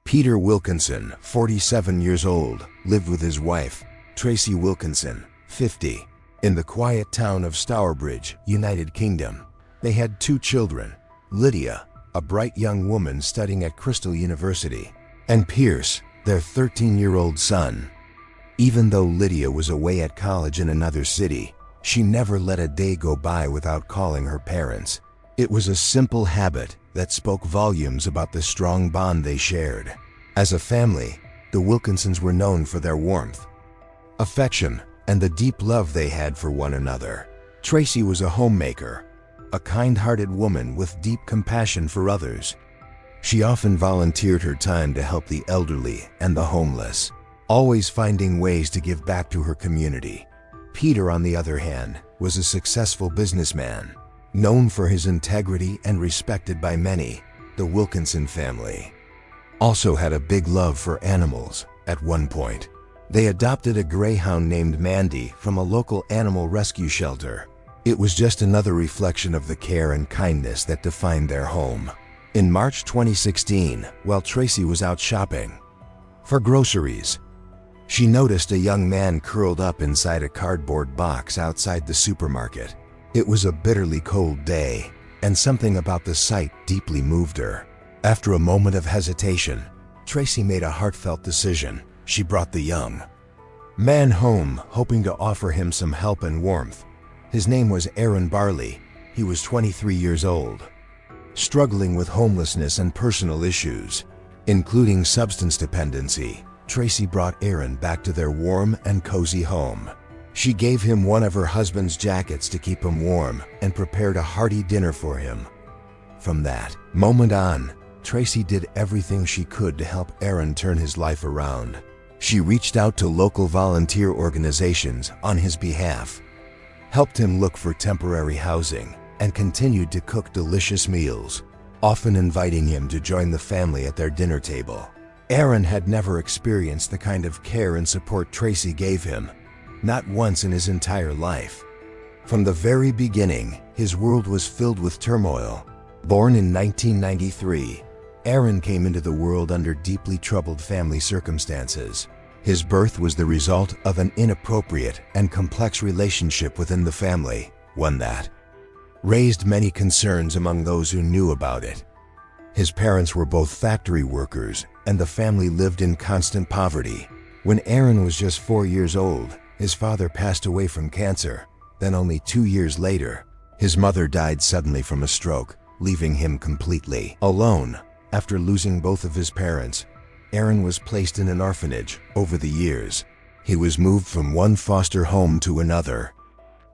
Peter Wilkinson, 47 years old, lived with his wife, Tracy Wilkinson, 50, in the quiet town of Stourbridge, United Kingdom. They had 2 children, Lydia, a bright young woman studying at Crystal University, and Pierce, their 13-year-old son. Even though Lydia was away at college in another city, she never let a day go by without calling her parents. It was a simple habit that spoke volumes about the strong bond they shared. As a family, the Wilkinsons were known for their warmth, affection, and the deep love they had for one another. Tracy was a homemaker, a kind-hearted woman with deep compassion for others. She often volunteered her time to help the elderly and the homeless, always finding ways to give back to her community. Peter, on the other hand, was a successful businessman, known for his integrity and respected by many. The Wilkinson family also had a big love for animals. At one point, they adopted a greyhound named Mandy from a local animal rescue shelter. It was just another reflection of the care and kindness that defined their home. In March 2016, while Tracy was out shopping for groceries, she noticed a young man curled up inside a cardboard box outside the supermarket. It was a bitterly cold day, and something about the sight deeply moved her. After a moment of hesitation, Tracy made a heartfelt decision. She brought the young man home, hoping to offer him some help and warmth. His name was Aaron Barley. He was 23 years old, struggling with homelessness and personal issues, including substance dependency. Tracy brought Aaron back to their warm and cozy home. She gave him one of her husband's jackets to keep him warm and prepared a hearty dinner for him. From that moment on, Tracy did everything she could to help Aaron turn his life around. She reached out to local volunteer organizations on his behalf, helped him look for temporary housing, and continued to cook delicious meals, often inviting him to join the family at their dinner table. Aaron had never experienced the kind of care and support Tracy gave him, not once in his entire life. From the very beginning, his world was filled with turmoil. Born in 1993, Aaron came into the world under deeply troubled family circumstances. His birth was the result of an inappropriate and complex relationship within the family, one that raised many concerns among those who knew about it. His parents were both factory workers, and the family lived in constant poverty. When Aaron was just 4 years old, his father passed away from cancer. Then only 2 years later, his mother died suddenly from a stroke, leaving him completely alone. After losing both of his parents, Aaron was placed in an orphanage. Over the years, he was moved from one foster home to another,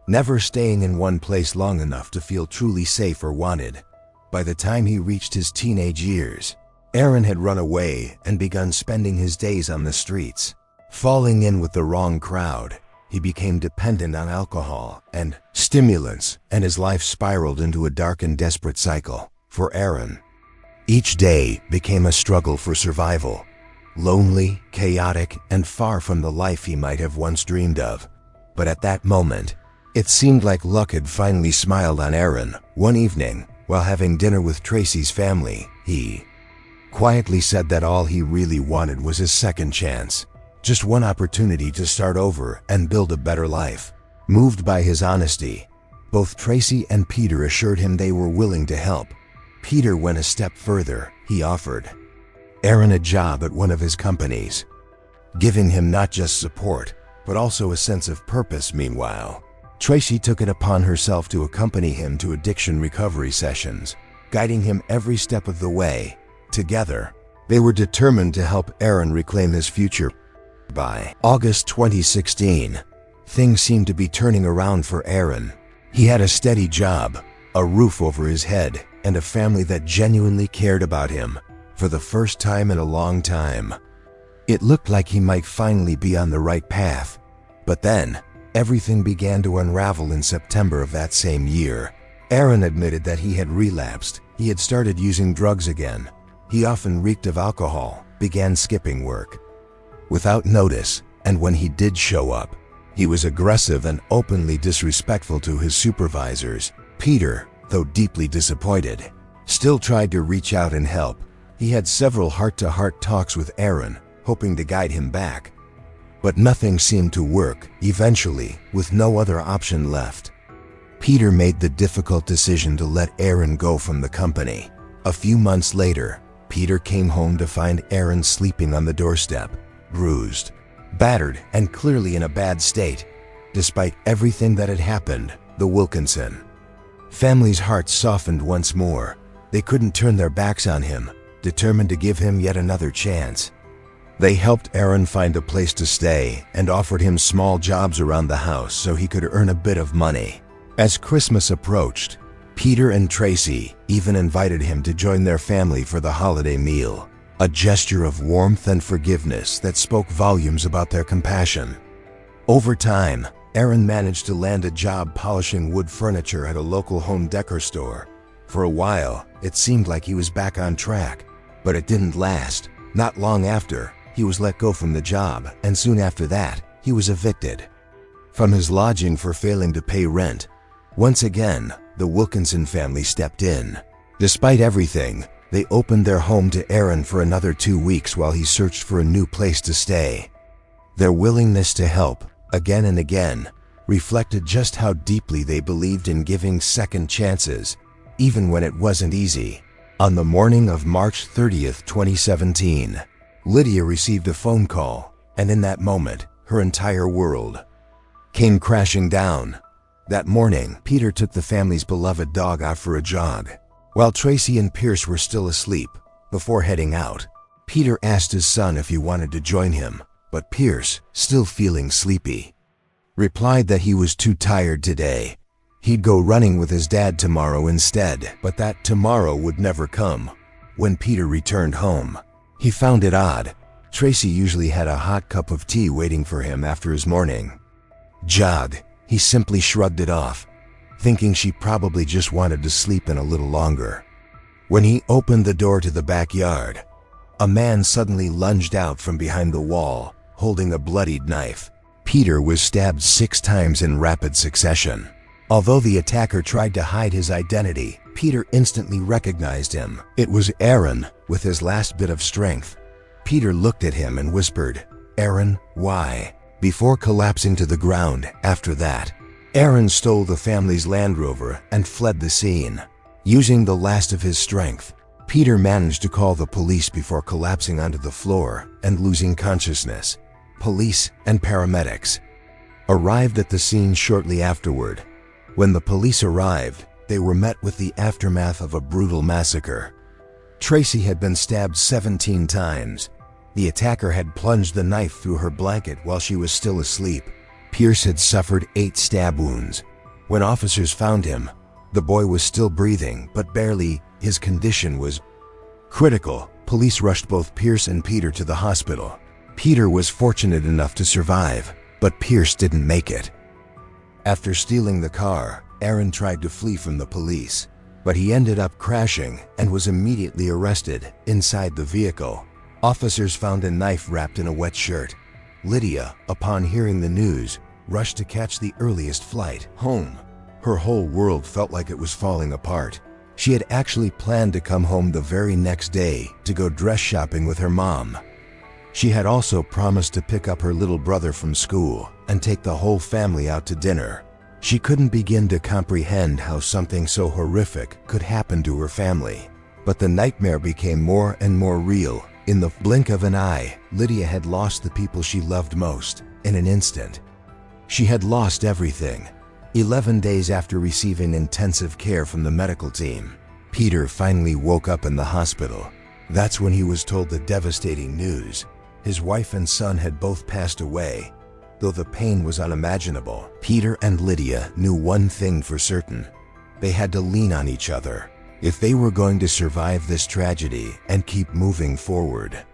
never staying in one place long enough to feel truly safe or wanted. By the time he reached his teenage years, Aaron had run away and begun spending his days on the streets. Falling in with the wrong crowd, he became dependent on alcohol and stimulants, and his life spiraled into a dark and desperate cycle. For Aaron, each day became a struggle for survival, lonely, chaotic, and far from the life he might have once dreamed of. But at that moment, it seemed like luck had finally smiled on Aaron. One evening, while having dinner with Tracy's family, he quietly said that all he really wanted was a second chance, just one opportunity to start over and build a better life. Moved by his honesty, both Tracy and Peter assured him they were willing to help. Peter went a step further. He offered Aaron a job at one of his companies, giving him not just support, but also a sense of purpose. Meanwhile, Tracy took it upon herself to accompany him to addiction recovery sessions, guiding him every step of the way. Together, they were determined to help Aaron reclaim his future. By August 2016, things seemed to be turning around for Aaron. He had a steady job, a roof over his head, and a family that genuinely cared about him. For the first time in a long time, it looked like he might finally be on the right path. But then, everything began to unravel in September of that same year. Aaron admitted that he had relapsed. He had started using drugs again. He often reeked of alcohol, began skipping work without notice, and when he did show up, he was aggressive and openly disrespectful to his supervisors. Peter, though deeply disappointed, still tried to reach out and help. He had several heart-to-heart talks with Aaron, hoping to guide him back. But nothing seemed to work. Eventually, with no other option left, Peter made the difficult decision to let Aaron go from the company. A few months later, Peter came home to find Aaron sleeping on the doorstep, bruised, battered, and clearly in a bad state. Despite everything that had happened, the Wilkinson family's hearts softened once more. They couldn't turn their backs on him, determined to give him yet another chance. They helped Aaron find a place to stay and offered him small jobs around the house so he could earn a bit of money. As Christmas approached, Peter and Tracy even invited him to join their family for the holiday meal, a gesture of warmth and forgiveness that spoke volumes about their compassion. Over time, Aaron managed to land a job polishing wood furniture at a local home decor store. For a while, it seemed like he was back on track, but it didn't last. Not long after, he was let go from the job, and soon after that, he was evicted from his lodging for failing to pay rent. Once again, the Wilkinson family stepped in. Despite everything, they opened their home to Aaron for another 2 weeks while he searched for a new place to stay. Their willingness to help, again and again, reflected just how deeply they believed in giving second chances, even when it wasn't easy. On the morning of March 30th, 2017, Lydia received a phone call, and in that moment, her entire world came crashing down. That morning, Peter took the family's beloved dog out for a jog, while Tracy and Pierce were still asleep. Before heading out, Peter asked his son if he wanted to join him, but Pierce, still feeling sleepy, replied that he was too tired today. He'd go running with his dad tomorrow instead, but that tomorrow would never come. When Peter returned home, he found it odd. Tracy usually had a hot cup of tea waiting for him after his morning jog. He simply shrugged it off, thinking she probably just wanted to sleep in a little longer. When he opened the door to the backyard, a man suddenly lunged out from behind the wall, holding a bloodied knife. Peter was stabbed 6 times in rapid succession. Although the attacker tried to hide his identity, Peter instantly recognized him. It was Aaron, with his last bit of strength. Peter looked at him and whispered, "Aaron, why?" before collapsing to the ground. After that, Aaron stole the family's Land Rover and fled the scene. Using the last of his strength, Peter managed to call the police before collapsing onto the floor and losing consciousness. Police and paramedics arrived at the scene shortly afterward. When the police arrived, they were met with the aftermath of a brutal massacre. Tracy had been stabbed 17 times. The attacker had plunged the knife through her blanket while she was still asleep. Pierce had suffered 8 stab wounds. When officers found him, the boy was still breathing, but barely. His condition was critical. Police rushed both Pierce and Peter to the hospital. Peter was fortunate enough to survive, but Pierce didn't make it. After stealing the car, Aaron tried to flee from the police, but he ended up crashing and was immediately arrested. Inside the vehicle, officers found a knife wrapped in a wet shirt. Lydia, upon hearing the news, rushed to catch the earliest flight home. Her whole world felt like it was falling apart. She had actually planned to come home the very next day to go dress shopping with her mom. She had also promised to pick up her little brother from school and take the whole family out to dinner. She couldn't begin to comprehend how something so horrific could happen to her family. But the nightmare became more and more real. In the blink of an eye, Lydia had lost the people she loved most. In an instant, she had lost everything. 11 days after receiving intensive care from the medical team, Peter finally woke up in the hospital. That's when he was told the devastating news. His wife and son had both passed away. Though the pain was unimaginable, Peter and Lydia knew one thing for certain. They had to lean on each other if they were going to survive this tragedy and keep moving forward.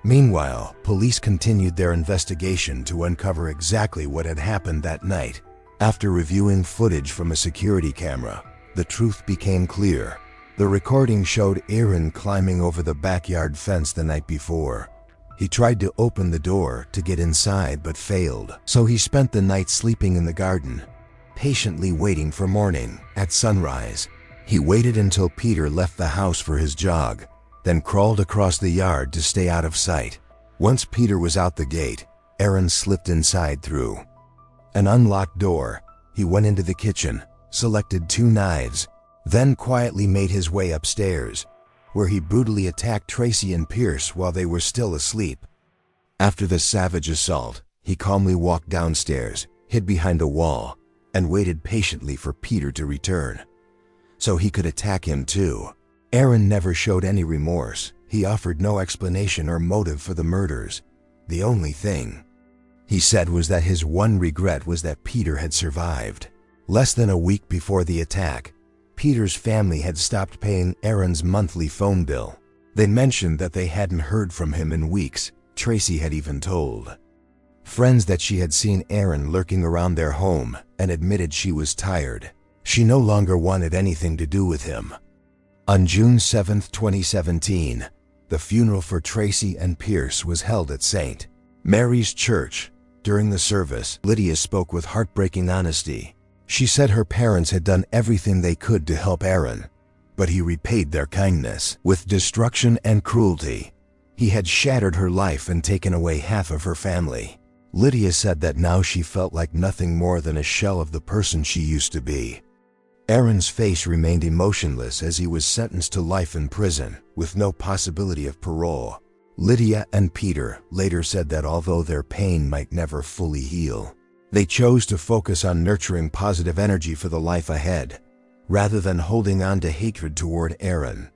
Meanwhile, police continued their investigation to uncover exactly what had happened that night. After reviewing footage from a security camera, the truth became clear. The recording showed Aaron climbing over the backyard fence the night before. He tried to open the door to get inside but failed, so he spent the night sleeping in the garden, patiently waiting for morning. At sunrise, he waited until Peter left the house for his jog. then crawled across the yard to stay out of sight. Once Peter was out the gate, Aaron slipped inside through an unlocked door. He went into the kitchen, selected 2 knives, then quietly made his way upstairs, where he brutally attacked Tracy and Pierce while they were still asleep. After the savage assault, he calmly walked downstairs, hid behind a wall, and waited patiently for Peter to return, so he could attack him too. Aaron never showed any remorse. He offered no explanation or motive for the murders. The only thing he said was that his one regret was that Peter had survived. Less than a week before the attack, Peter's family had stopped paying Aaron's monthly phone bill. They mentioned that they hadn't heard from him in weeks. Tracy had even told friends that she had seen Aaron lurking around their home and admitted she was tired. She no longer wanted anything to do with him. On June 7, 2017, the funeral for Tracy and Pierce was held at St. Mary's Church. During the service, Lydia spoke with heartbreaking honesty. She said her parents had done everything they could to help Aaron, but he repaid their kindness with destruction and cruelty. He had shattered her life and taken away half of her family. Lydia said that now she felt like nothing more than a shell of the person she used to be. Aaron's face remained emotionless as he was sentenced to life in prison, with no possibility of parole. Lydia and Peter later said that although their pain might never fully heal, they chose to focus on nurturing positive energy for the life ahead, rather than holding on to hatred toward Aaron.